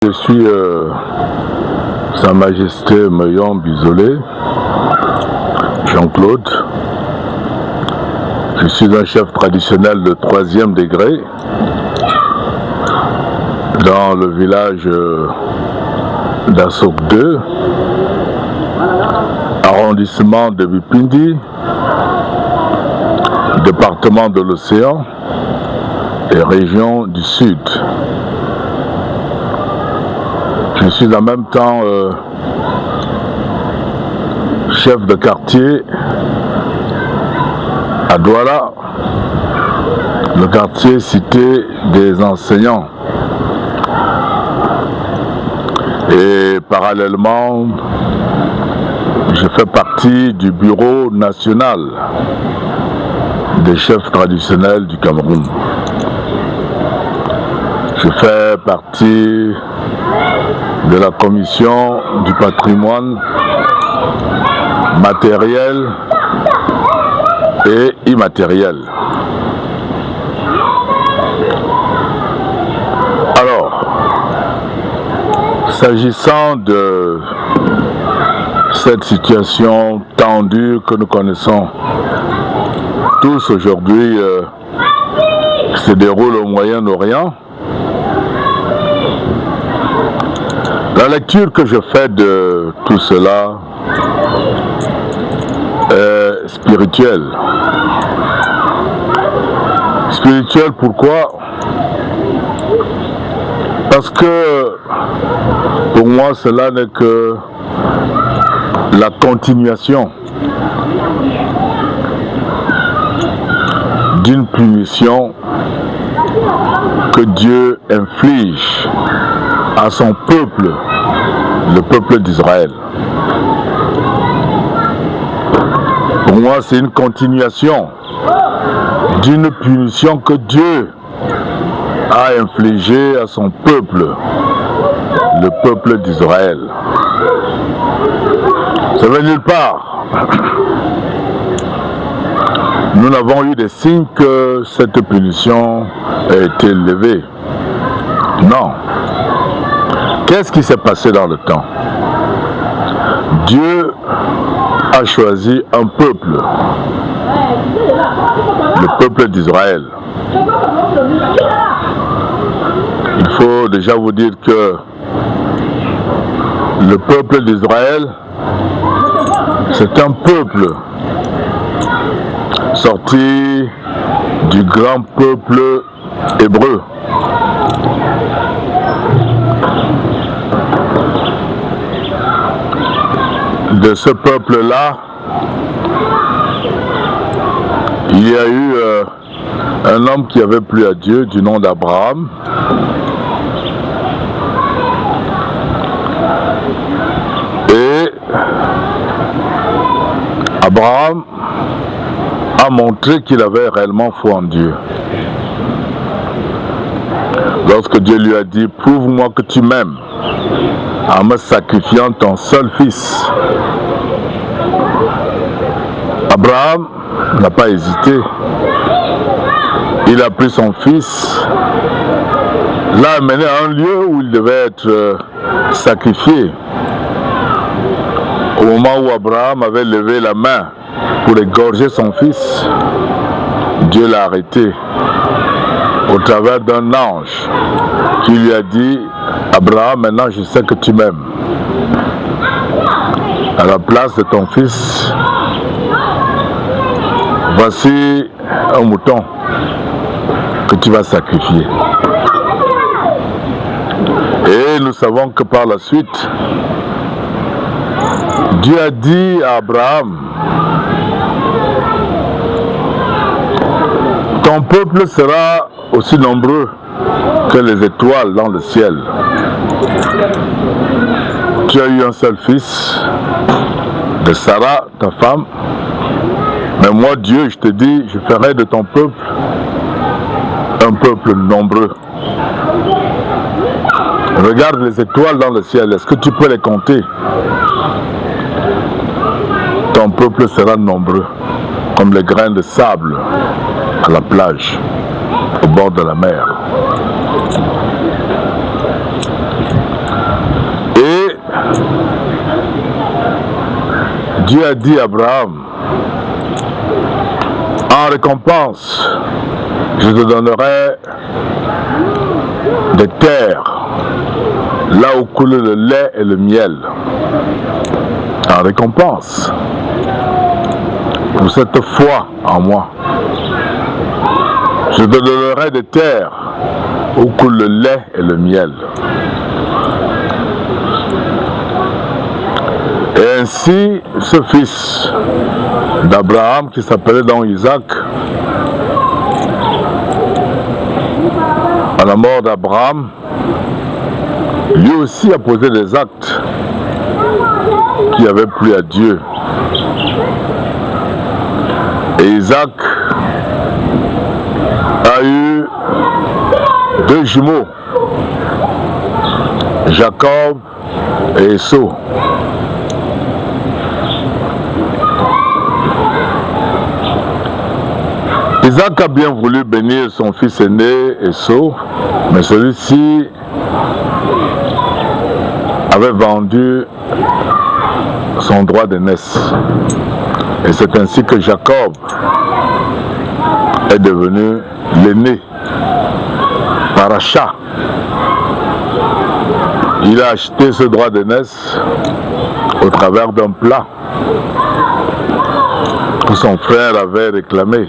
Je suis Sa Majesté Meillon Bisolé, Jean-Claude. Je suis un chef traditionnel de 3e degré dans le village d'Assok 2, arrondissement de Bipindi, département de l'Océan et région du Sud. Je suis en même temps chef de quartier à Douala, le quartier cité des enseignants. Et parallèlement, je fais partie du bureau national des chefs traditionnels du Cameroun. Je fais partie de la commission du patrimoine matériel et immatériel. Alors, s'agissant de cette situation tendue que nous connaissons tous aujourd'hui, qui se déroule au Moyen-Orient, la lecture que je fais de tout cela est spirituelle. Spirituelle pourquoi? Parce que pour moi cela n'est que la continuation d'une punition que Dieu inflige à son peuple, le peuple d'Israël. Pour moi, c'est une continuation d'une punition que Dieu a infligée à son peuple, le peuple d'Israël. Ça ne va nulle part. Nous n'avons eu des signes que cette punition a été levée. Non. Qu'est-ce qui s'est passé dans le temps? Dieu a choisi un peuple, le peuple d'Israël. Il faut déjà vous dire que le peuple d'Israël, c'est un peuple sorti du grand peuple hébreu. De ce peuple-là, il y a eu un homme qui avait plu à Dieu du nom d'Abraham. Et Abraham a montré qu'il avait réellement foi en Dieu. Lorsque Dieu lui a dit, prouve-moi que tu m'aimes en me sacrifiant ton seul fils. Abraham n'a pas hésité. Il a pris son fils, l'a amené à un lieu où il devait être sacrifié. Au moment où Abraham avait levé la main pour égorger son fils, Dieu l'a arrêté au travers d'un ange qui lui a dit, Abraham, maintenant je sais que tu m'aimes. À la place de ton fils, voici un mouton que tu vas sacrifier. Et nous savons que par la suite, Dieu a dit à Abraham, ton peuple sera aussi nombreux que les étoiles dans le ciel. Tu as eu un seul fils de Sarah, ta femme, mais moi Dieu, je te dis, je ferai de ton peuple un peuple nombreux. Regarde les étoiles dans le ciel, est-ce que tu peux les compter? Ton peuple sera nombreux, comme les grains de sable à la plage, au bord de la mer. Dieu a dit à Abraham, en récompense, je te donnerai des terres, là où coule le lait et le miel. En récompense, pour cette foi en moi. Je te donnerai des terres où coule le lait et le miel. Et ainsi, ce fils d'Abraham, qui s'appelait donc Isaac, à la mort d'Abraham, lui aussi a posé des actes qui avaient plu à Dieu. Et Isaac a eu 2 jumeaux, Jacob et Esau. Isaac a bien voulu bénir son fils aîné Esau, mais celui-ci avait vendu son droit d'aînesse. Et c'est ainsi que Jacob est devenu l'aîné par achat. Il a acheté ce droit d'aînesse au travers d'un plat que son frère avait réclamé.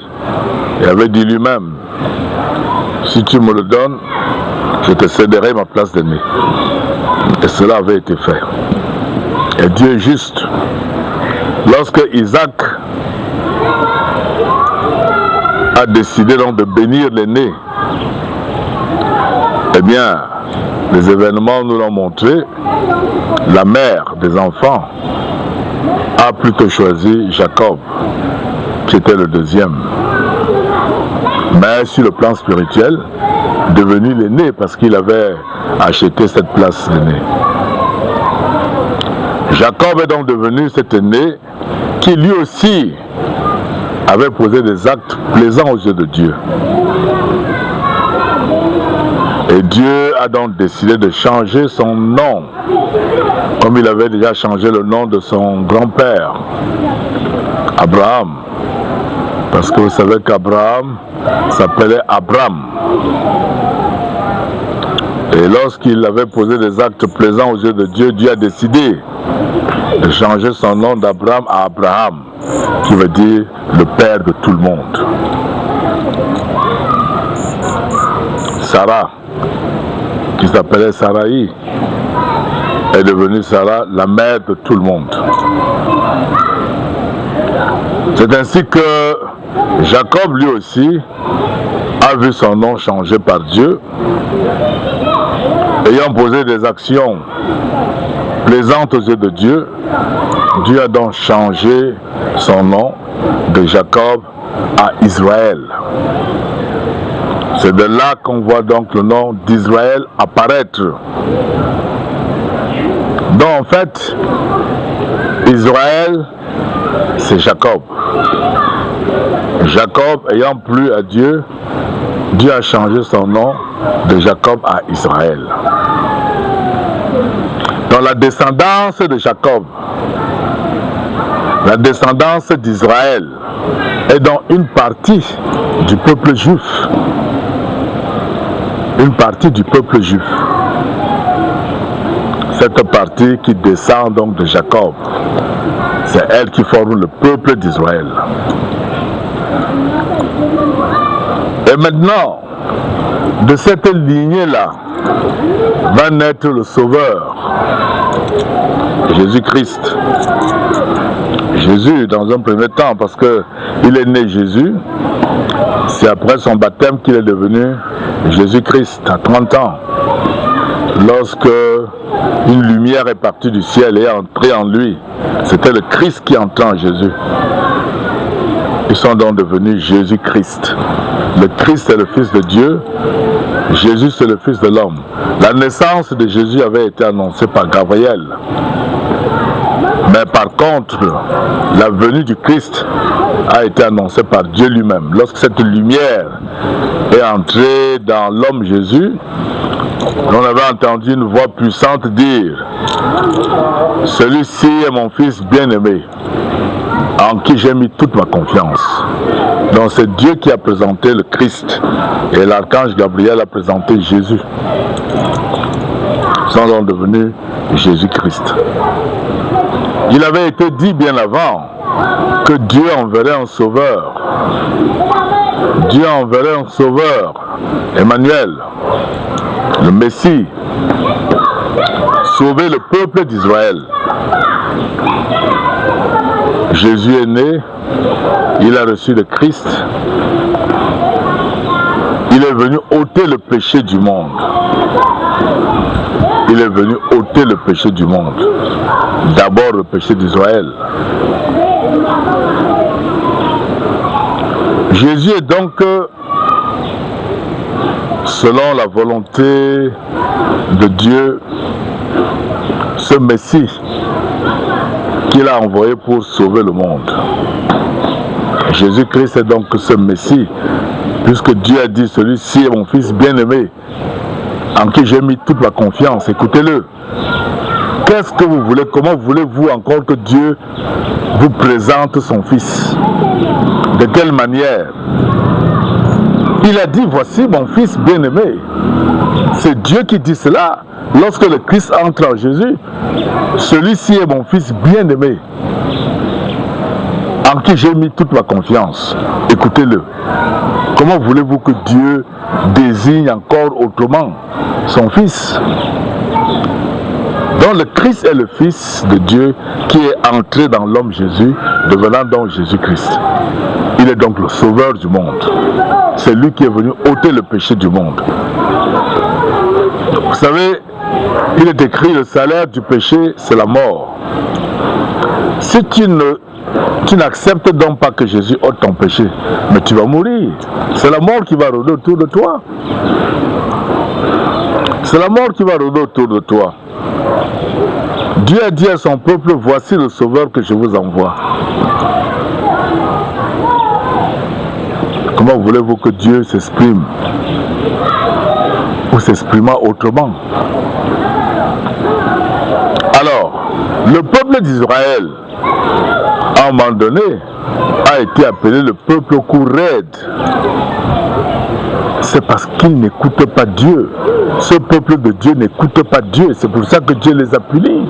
Il avait dit lui-même, si tu me le donnes, je te céderai ma place d'aîné. Et cela avait été fait. Et Dieu est juste. Lorsque Isaac a décidé donc de bénir l'aîné, eh bien, les événements nous l'ont montré, la mère des enfants a plutôt choisi Jacob, qui était le deuxième. Mais sur le plan spirituel, devenu l'aîné parce qu'il avait acheté cette place d'aîné. Jacob est donc devenu cet aîné qui lui aussi avait posé des actes plaisants aux yeux de Dieu. Et Dieu a donc décidé de changer son nom, comme il avait déjà changé le nom de son grand-père, Abraham. Parce que vous savez qu'Abraham s'appelait Abram. Et lorsqu'il avait posé des actes plaisants aux yeux de Dieu, Dieu a décidé de changer son nom d'Abraham à Abraham, qui veut dire le père de tout le monde. Sarah, qui s'appelait Sarai, est devenue Sarah, la mère de tout le monde. C'est ainsi que Jacob, lui aussi, a vu son nom changé par Dieu, ayant posé des actions plaisantes aux yeux de Dieu. Dieu a donc changé son nom de Jacob à Israël. C'est de là qu'on voit donc le nom d'Israël apparaître. Donc en fait, Israël, c'est Jacob. Jacob ayant plu à Dieu, Dieu a changé son nom de Jacob à Israël. Dans la descendance de Jacob, la descendance d'Israël est donc une partie du peuple juif. Une partie du peuple juif. Cette partie qui descend donc de Jacob, c'est elle qui forme le peuple d'Israël. Et maintenant, de cette lignée-là, va naître le Sauveur, Jésus-Christ. Jésus, dans un premier temps, parce qu'il est né Jésus, c'est après son baptême qu'il est devenu Jésus-Christ, à 30 ans. Lorsque une lumière est partie du ciel et est entrée en lui, c'était le Christ qui entrait en Jésus. Ils sont donc devenus Jésus-Christ. Le Christ est le Fils de Dieu, Jésus c'est le Fils de l'homme. La naissance de Jésus avait été annoncée par Gabriel. Mais par contre, la venue du Christ a été annoncée par Dieu lui-même. Lorsque cette lumière est entrée dans l'homme Jésus, on avait entendu une voix puissante dire celui-ci est mon fils bien-aimé, en qui j'ai mis toute ma confiance. Donc c'est Dieu qui a présenté le Christ et l'archange Gabriel a présenté Jésus. Ils sont donc devenus Jésus-Christ. Il avait été dit bien avant que Dieu enverrait un sauveur. Dieu enverrait un sauveur, Emmanuel, le Messie, sauver le peuple d'Israël. Jésus est né, il a reçu le Christ, il est venu ôter le péché du monde. Il est venu ôter le péché du monde. D'abord le péché d'Israël. Jésus est donc, selon la volonté de Dieu, ce Messie qu'il a envoyé pour sauver le monde. Jésus-Christ est donc ce Messie, puisque Dieu a dit, celui-ci est mon fils bien-aimé, en qui j'ai mis toute ma confiance. Écoutez-le. Qu'est-ce que vous voulez? Comment voulez-vous encore que Dieu vous présente son fils? De quelle manière? Il a dit, voici mon fils bien-aimé. C'est Dieu qui dit cela. Lorsque le Christ entre en Jésus, celui-ci est mon fils bien-aimé, en qui j'ai mis toute ma confiance. Écoutez-le. Comment voulez-vous que Dieu désigne encore autrement son fils? Donc le Christ est le Fils de Dieu qui est entré dans l'homme Jésus, devenant donc Jésus-Christ. Il est donc le sauveur du monde. C'est lui qui est venu ôter le péché du monde. Vous savez, il est écrit, le salaire du péché, c'est la mort. Si tu n'acceptes donc pas que Jésus ôte ton péché, mais tu vas mourir. C'est la mort qui va rôder autour de toi. C'est la mort qui va rôder autour de toi. Dieu a dit à son peuple, voici le sauveur que je vous envoie. Comment voulez-vous que Dieu s'exprime ou s'exprima autrement? Alors, le peuple d'Israël, à un moment donné, a été appelé le peuple au cou raide. C'est parce qu'il n'écoute pas Dieu. Ce peuple de Dieu n'écoute pas Dieu. C'est pour ça que Dieu les a punis.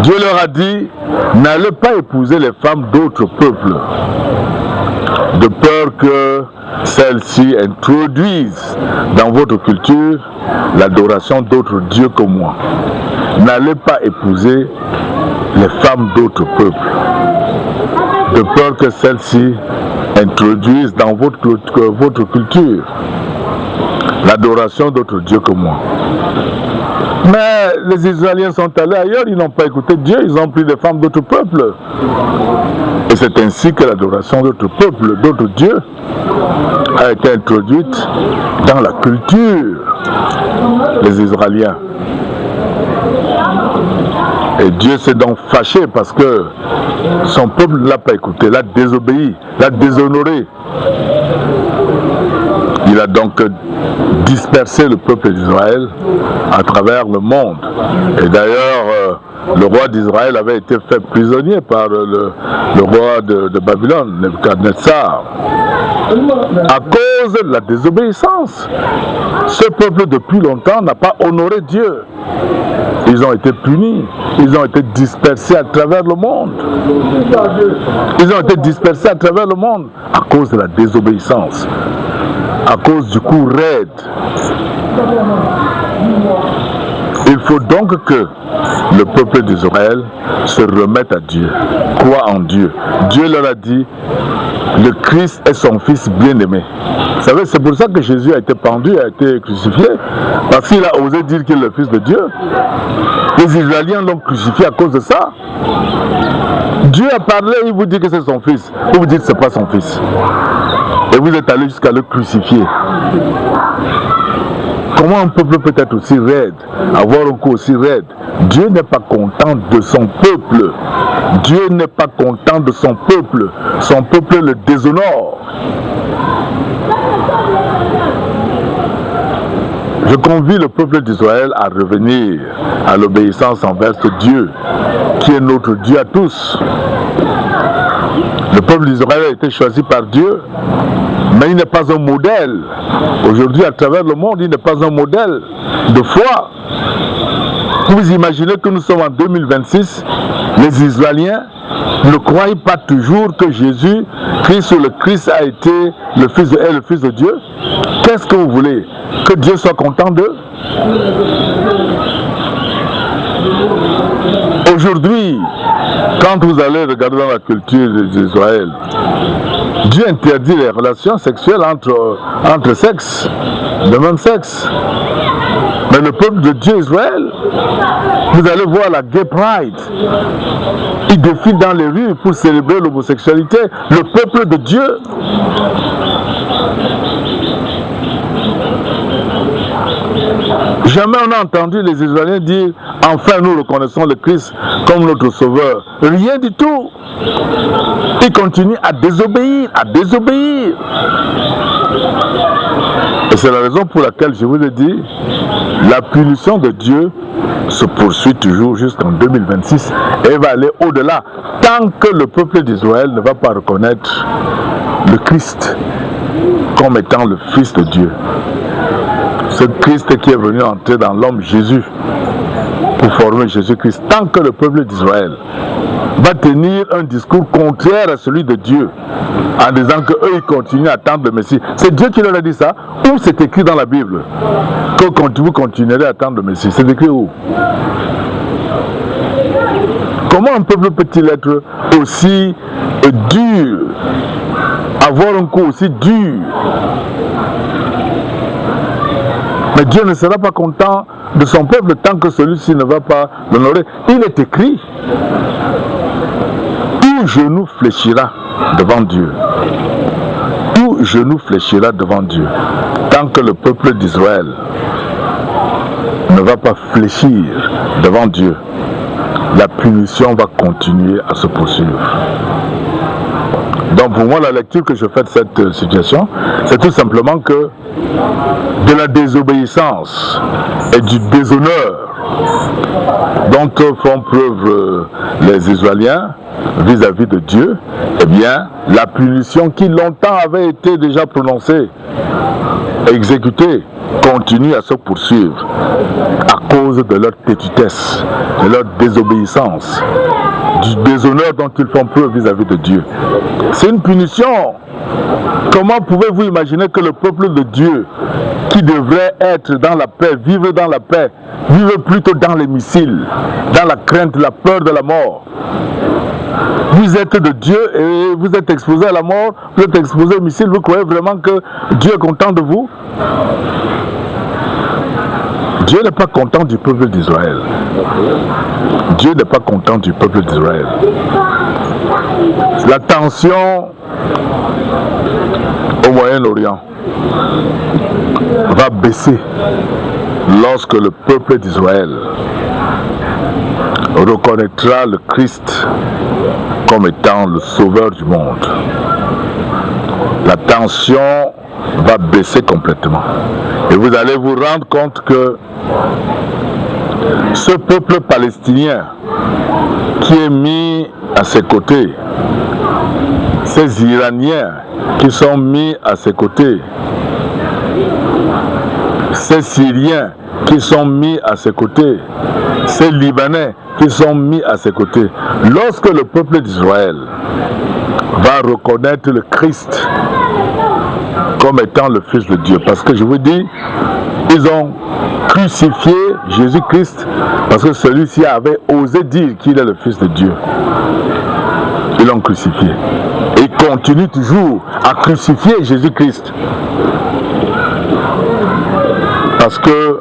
Dieu leur a dit, n'allez pas épouser les femmes d'autres peuples, de peur que celles-ci introduisent dans votre culture l'adoration d'autres dieux que moi. N'allez pas épouser les femmes d'autres peuples, de peur que celles-ci introduisent dans votre culture l'adoration d'autres dieux que moi. Mais les Israéliens sont allés ailleurs, ils n'ont pas écouté Dieu, ils ont pris des femmes d'autres peuples. Et c'est ainsi que l'adoration d'autres peuples, d'autres dieux, a été introduite dans la culture des Israéliens. Et Dieu s'est donc fâché parce que son peuple ne l'a pas écouté, l'a désobéi, l'a déshonoré. Il a donc dispersé le peuple d'Israël à travers le monde. Et d'ailleurs, le roi d'Israël avait été fait prisonnier par le roi de Babylone, Nebuchadnezzar, à cause de la désobéissance. Ce peuple, depuis longtemps, n'a pas honoré Dieu. Ils ont été punis, ils ont été dispersés à travers le monde. Ils ont été dispersés à travers le monde à cause de la désobéissance, à cause du coup raide. Il faut donc que le peuple d'Israël se remette à Dieu, croit en Dieu. Dieu leur a dit, le Christ est son fils bien-aimé. Vous savez, c'est pour ça que Jésus a été pendu, a été crucifié, parce qu'il a osé dire qu'il est le fils de Dieu. Les Israéliens l'ont crucifié à cause de ça. Dieu a parlé, il vous dit que c'est son fils, vous vous dites que ce n'est pas son fils. Et vous êtes allé jusqu'à le crucifier. Comment un peuple peut être aussi raide, avoir un coup aussi raide? Dieu n'est pas content de son peuple. Dieu n'est pas content de son peuple. Son peuple le déshonore. Je convie le peuple d'Israël à revenir à l'obéissance envers ce Dieu, qui est notre Dieu à tous. Le peuple d'Israël a été choisi par Dieu, mais il n'est pas un modèle. Aujourd'hui, à travers le monde, il n'est pas un modèle de foi. Vous imaginez que nous sommes en 2026, les Israéliens ne croient pas toujours que Jésus, Christ ou le Christ a été le Fils de Dieu. Qu'est-ce que vous voulez? Que Dieu soit content d'eux? Aujourd'hui, quand vous allez regarder dans la culture d'Israël, Dieu interdit les relations sexuelles entre sexes, de même sexe. Mais le peuple de Dieu Israël, vous allez voir la Gay Pride. Ils défilent dans les rues pour célébrer l'homosexualité. Le peuple de Dieu. Jamais on a entendu les Israéliens dire « Enfin nous reconnaissons le Christ comme notre sauveur ». Rien du tout. Ils continuent à désobéir, Et c'est la raison pour laquelle je vous ai dit, la punition de Dieu se poursuit toujours jusqu'en 2026 et va aller au-delà tant que le peuple d'Israël ne va pas reconnaître le Christ comme étant le Fils de Dieu. Ce Christ qui est venu entrer dans l'homme Jésus pour former Jésus-Christ. Tant que le peuple d'Israël va tenir un discours contraire à celui de Dieu en disant qu'eux ils continuent à attendre le Messie. C'est Dieu qui leur a dit ça ou c'est écrit dans la Bible que vous continuerez à attendre le Messie? C'est écrit où? Comment un peuple peut-il être aussi dur, avoir un coup aussi dur? Mais Dieu ne sera pas content de son peuple tant que celui-ci ne va pas l'honorer. Il est écrit, tout genou fléchira devant Dieu. Tout genou fléchira devant Dieu. Tant que le peuple d'Israël ne va pas fléchir devant Dieu, la punition va continuer à se poursuivre. Donc pour moi, la lecture que je fais de cette situation, c'est tout simplement que de la désobéissance et du déshonneur dont font preuve les Israéliens vis-à-vis de Dieu, eh bien, la punition qui longtemps avait été déjà prononcée, exécutée, continue à se poursuivre à cause de leur têtutesse, de leur désobéissance, du déshonneur dont ils font preuve vis-à-vis de Dieu. C'est une punition. Comment pouvez-vous imaginer que le peuple de Dieu, qui devrait être dans la paix, vivre dans la paix, vivre plutôt dans les missiles, dans la crainte, la peur de la mort? Vous êtes de Dieu et vous êtes exposé à la mort, vous êtes exposé aux missiles, vous croyez vraiment que Dieu est content de vous? Dieu n'est pas content du peuple d'Israël. Dieu n'est pas content du peuple d'Israël. La tension au Moyen-Orient va baisser lorsque le peuple d'Israël reconnaîtra le Christ comme étant le sauveur du monde. La tension va baisser complètement. Et vous allez vous rendre compte que ce peuple palestinien qui est mis à ses côtés, ces Iraniens qui sont mis à ses côtés, ces Syriens qui sont mis à ses côtés, ces Libanais qui sont mis à ses côtés, lorsque le peuple d'Israël va reconnaître le Christ comme étant le Fils de Dieu, parce que je vous dis, ils ont crucifié Jésus-Christ parce que celui-ci avait osé dire qu'il est le Fils de Dieu. Ils l'ont crucifié. Et ils continuent toujours à crucifier Jésus-Christ. Parce que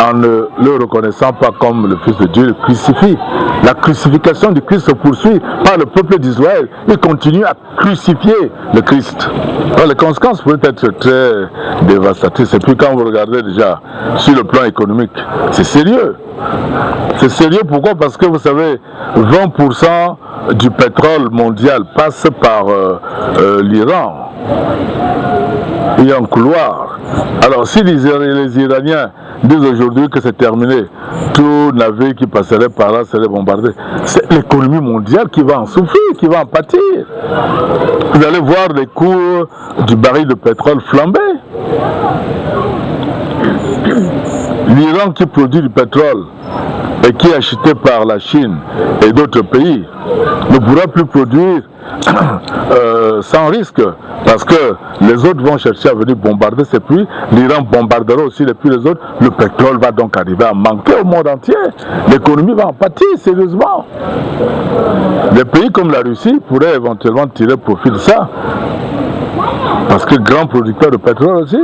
en ne le reconnaissant pas comme le Fils de Dieu, le crucifie. La crucifixion du Christ se poursuit par le peuple d'Israël. Il continue à crucifier le Christ. Alors, les conséquences peuvent être très dévastatrices. Et puis quand vous regardez déjà sur le plan économique, c'est sérieux. C'est sérieux, pourquoi? Parce que vous savez, 20% du pétrole mondial passe par l'Iran. il y a un couloir. Alors si les Iraniens disent aujourd'hui que c'est terminé, tout navire qui passerait par là serait bombardé, c'est l'économie mondiale qui va en souffrir, qui va en pâtir. Vous allez voir les cours du baril de pétrole flamber. L'Iran qui produit du pétrole et qui est acheté par la Chine et d'autres pays ne pourra plus produire sans risque, parce que les autres vont chercher à venir bombarder ces puits. L'Iran bombardera aussi les puits des autres. Le pétrole va donc arriver à manquer au monde entier. L'économie va en pâtir sérieusement. Des pays comme la Russie pourraient éventuellement tirer profit de ça, parce que grand producteur de pétrole aussi.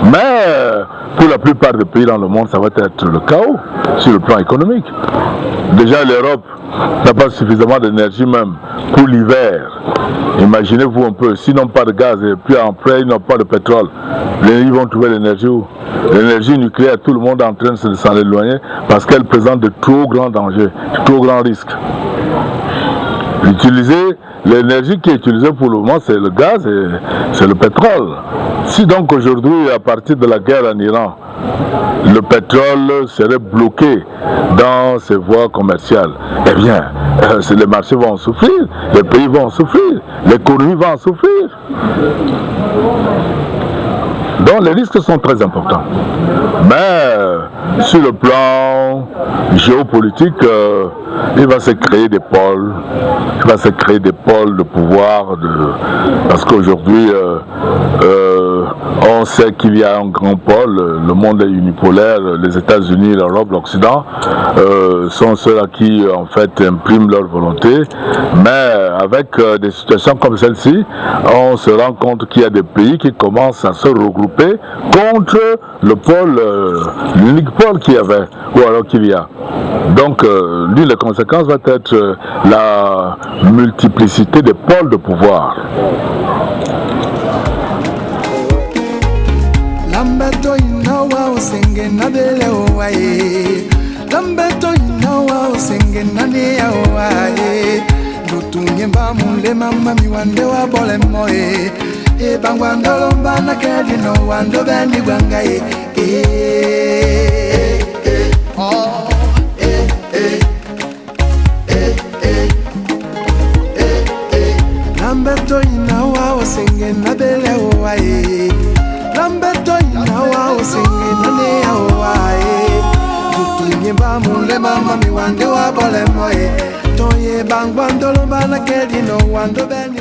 Mais pour la plupart des pays dans le monde, ça va être le chaos sur le plan économique. Déjà l'Europe n'a pas suffisamment d'énergie même pour l'hiver. Imaginez-vous un peu, s'ils n'ont pas de gaz et puis après ils n'ont pas de pétrole, ils vont trouver l'énergie où? L'énergie nucléaire, tout le monde est en train de s'en éloigner parce qu'elle présente de trop grands dangers, de trop grands risques. L'énergie qui est utilisée pour le moment, c'est le gaz et c'est le pétrole. Si donc aujourd'hui, à partir de la guerre en Iran, le pétrole serait bloqué dans ses voies commerciales, eh bien, les marchés vont en souffrir, les pays vont en souffrir, l'économie va en souffrir. Donc les risques sont très importants. Mais sur le plan géopolitique, il va se créer des pôles, de pouvoir, parce qu'aujourd'hui, on sait qu'il y a un grand pôle, le monde est unipolaire, les États-Unis, l'Europe, l'Occident sont ceux-là qui en fait impriment leur volonté, mais avec des situations comme celle-ci, on se rend compte qu'il y a des pays qui commencent à se regrouper contre le pôle, l'unique pôle qu'il y avait, ou alors qu'il y a. Donc, l'une des conséquences va être la multiplicité des pôles de pouvoir. Lambeto inawa usenge nabele owaye, Lambeto inawa usenge nane owaye, Lutunye mba mule mama miwande wa bole moye, Bangwando lomba na kedi no wando bendi wangaye, oh. Lambeto inawa usenge nabele owaye, Lambeto inawa usenge nane owaye, Tutunye mba mule mama miwande wa bole moye, Toye bangwando lomba na kedi no wando bendi